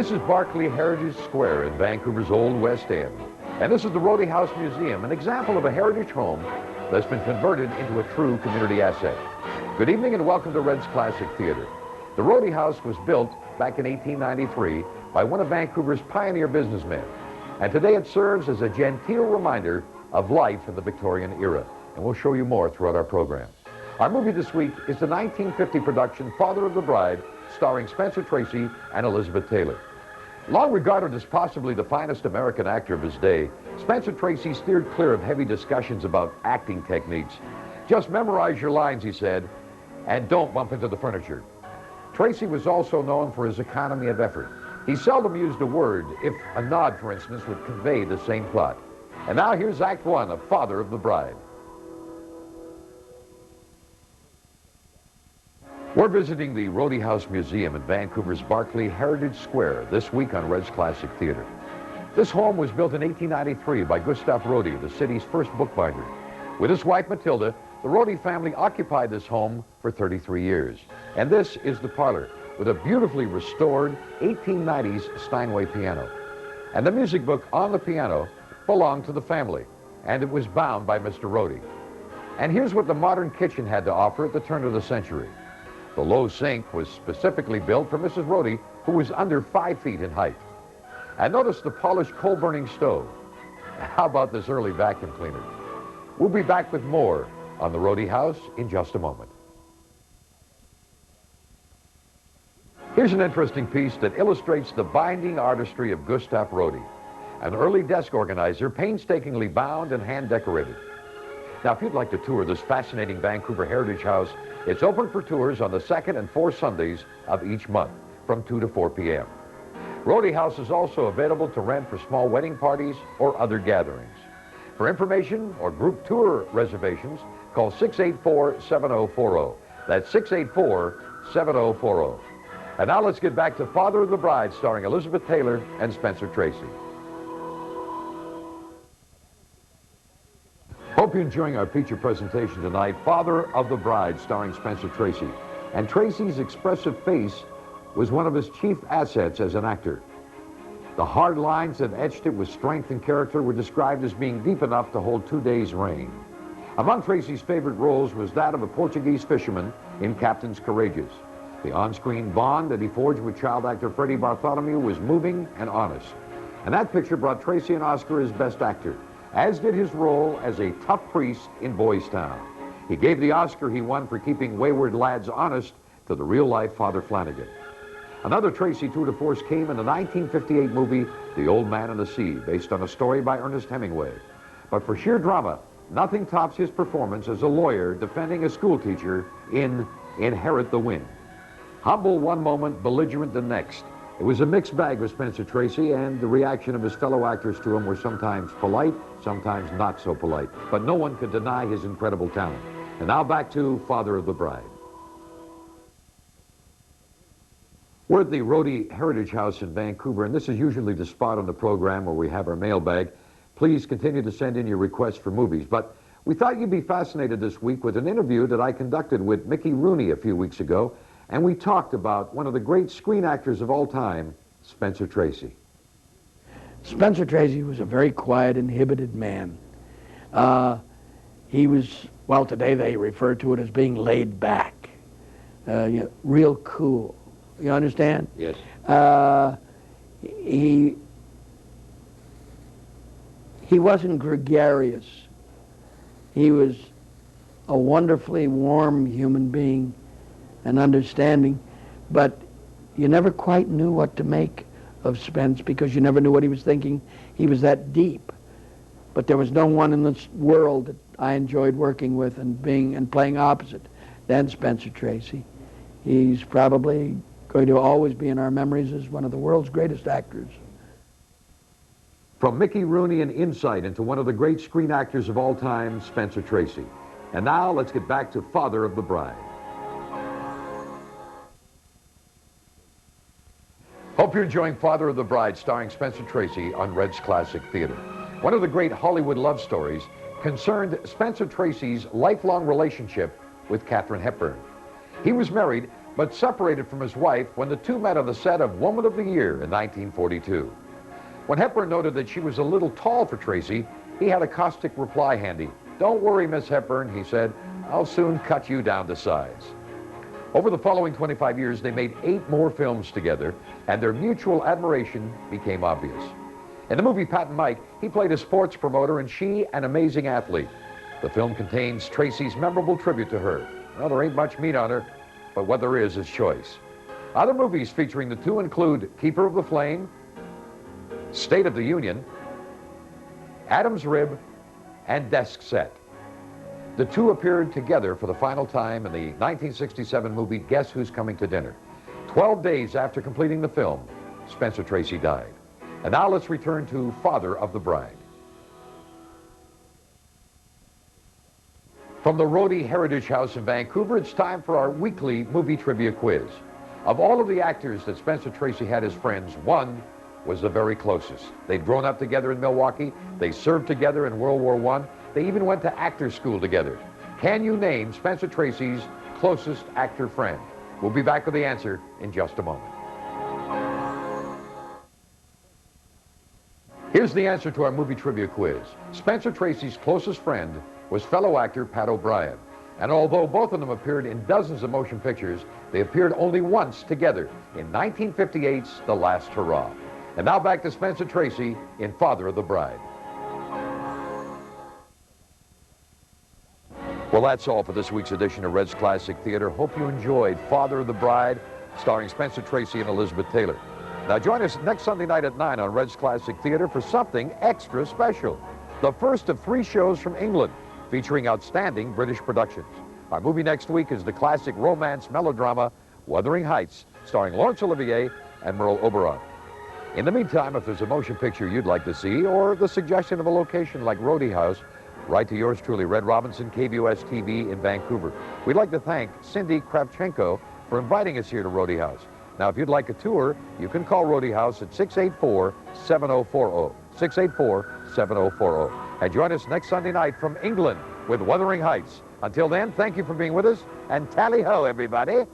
This is Barclay Heritage Square in Vancouver's Old West End. And this is the Roedde House Museum, an example of a heritage home that's been converted into a true community asset. Good evening and welcome to Red's Classic Theater. The Roedde House was built back in 1893 by one of Vancouver's pioneer businessmen. And today it serves as a genteel reminder of life in the Victorian era. And we'll show you more throughout our program. Our movie this week is the 1950 production Father of the Bride, starring Spencer Tracy and Elizabeth Taylor. Long regarded as possibly the finest American actor of his day, Spencer Tracy steered clear of heavy discussions about acting techniques. Just memorize your lines, he said, and don't bump into the furniture. Tracy was also known for his economy of effort. He seldom used a word if a nod, for instance, would convey the same plot. And now here's Act One of Father of the Bride. We're visiting the Roedde House Museum in Vancouver's Barclay Heritage Square this week on Red's Classic Theater. This home was built in 1893 by Gustav Roedde, the city's first bookbinder. With his wife Matilda, the Roedde family occupied this home for 33 years. And this is the parlor with a beautifully restored 1890s Steinway piano. And the music book on the piano belonged to the family, and it was bound by Mr. Roedde. And here's what the modern kitchen had to offer at the turn of the century. The low sink was specifically built for Mrs. Roedde, who was under 5 feet in height. And notice the polished coal-burning stove. How about this early vacuum cleaner? We'll be back with more on the Roedde House in just a moment. Here's an interesting piece that illustrates the binding artistry of Gustav Roedde, an early desk organizer painstakingly bound and hand-decorated. Now, if you'd like to tour this fascinating Vancouver Heritage House, it's open for tours on the 2nd and 4th Sundays of each month from 2 to 4 p.m. Roedde House is also available to rent for small wedding parties or other gatherings. For information or group tour reservations, call 684-7040. That's 684-7040. And now let's get back to Father of the Bride, starring Elizabeth Taylor and Spencer Tracy. Hope you're enjoying our feature presentation tonight, Father of the Bride, starring Spencer Tracy. And Tracy's expressive face was one of his chief assets as an actor. The hard lines that etched it with strength and character were described as being deep enough to hold 2 days' rain. Among Tracy's favorite roles was that of a Portuguese fisherman in Captains Courageous. The on-screen bond that he forged with child actor Freddie Bartholomew was moving and honest. And that picture brought Tracy an Oscar as Best Actor, as did his role as a tough priest in Boys Town. He gave the Oscar he won for keeping wayward lads honest to the real-life Father Flanagan. Another Tracy tour de force came in the 1958 movie The Old Man and the Sea, based on a story by Ernest Hemingway. But for sheer drama, nothing tops his performance as a lawyer defending a schoolteacher in Inherit the Wind. Humble one moment, belligerent the next. It was a mixed bag with Spencer Tracy, and the reaction of his fellow actors to him were sometimes polite, sometimes not so polite. But no one could deny his incredible talent. And now back to Father of the Bride. We're at the Roedde Heritage House in Vancouver, and this is usually the spot on the program where we have our mailbag. Please continue to send in your requests for movies. But we thought you'd be fascinated this week with an interview that I conducted with Mickey Rooney a few weeks ago, and we talked about one of the great screen actors of all time, Spencer Tracy. Spencer Tracy was a very quiet, inhibited man. He was, well, today they refer to it as being laid back, real cool. You understand? Yes. He wasn't gregarious. He was a wonderfully warm human being and understanding, but you never quite knew what to make of Spence because you never knew what he was thinking. He was that deep. But there was no one in this world that I enjoyed working with and playing opposite than Spencer Tracy. He's probably going to always be in our memories as one of the world's greatest actors. From Mickey Rooney, an insight into one of the great screen actors of all time, Spencer Tracy. And now let's get back to Father of the Bride. Hope you're enjoying Father of the Bride, starring Spencer Tracy on Red's Classic Theater. One of the great Hollywood love stories concerned Spencer Tracy's lifelong relationship with Katharine Hepburn. He was married but separated from his wife when the two met on the set of Woman of the Year in 1942. When Hepburn noted that she was a little tall for Tracy, he had a caustic reply handy. "Don't worry, Miss Hepburn," he said, "I'll soon cut you down to size." Over the following 25 years, they made 8 more films together, and their mutual admiration became obvious. In the movie Pat and Mike, he played a sports promoter and she an amazing athlete. The film contains Tracy's memorable tribute to her. Well, there ain't much meat on her, but what there is choice. Other movies featuring the two include Keeper of the Flame, State of the Union, Adam's Rib, and Desk Set. The two appeared together for the final time in the 1967 movie Guess Who's Coming to Dinner. 12 days after completing the film, Spencer Tracy died. And now let's return to Father of the Bride. From the Roedde Heritage House in Vancouver, it's time for our weekly movie trivia quiz. Of all of the actors that Spencer Tracy had as friends, one was the very closest. They'd grown up together in Milwaukee. They served together in World War I. They even went to actor school together. Can you name Spencer Tracy's closest actor friend? We'll be back with the answer in just a moment. Here's the answer to our movie trivia quiz. Spencer Tracy's closest friend was fellow actor Pat O'Brien. And although both of them appeared in dozens of motion pictures, they appeared only once together in 1958's The Last Hurrah. And now back to Spencer Tracy in Father of the Bride. Well, that's all for this week's edition of Red's Classic Theater. Hope you enjoyed Father of the Bride, starring Spencer Tracy and Elizabeth Taylor. Now join us next Sunday night at 9 on Red's Classic Theater for something extra special. The first of 3 shows from England, featuring outstanding British productions. Our movie next week is the classic romance melodrama Wuthering Heights, starring Laurence Olivier and Merle Oberon. In the meantime, if there's a motion picture you'd like to see or the suggestion of a location like Roedde House, write to yours truly, Red Robinson, KBUS-TV in Vancouver. We'd like to thank Cindy Kravchenko for inviting us here to Roedde House. Now, if you'd like a tour, you can call Roedde House at 684-7040, 684-7040. And join us next Sunday night from England with Wuthering Heights. Until then, thank you for being with us, and tally-ho, everybody.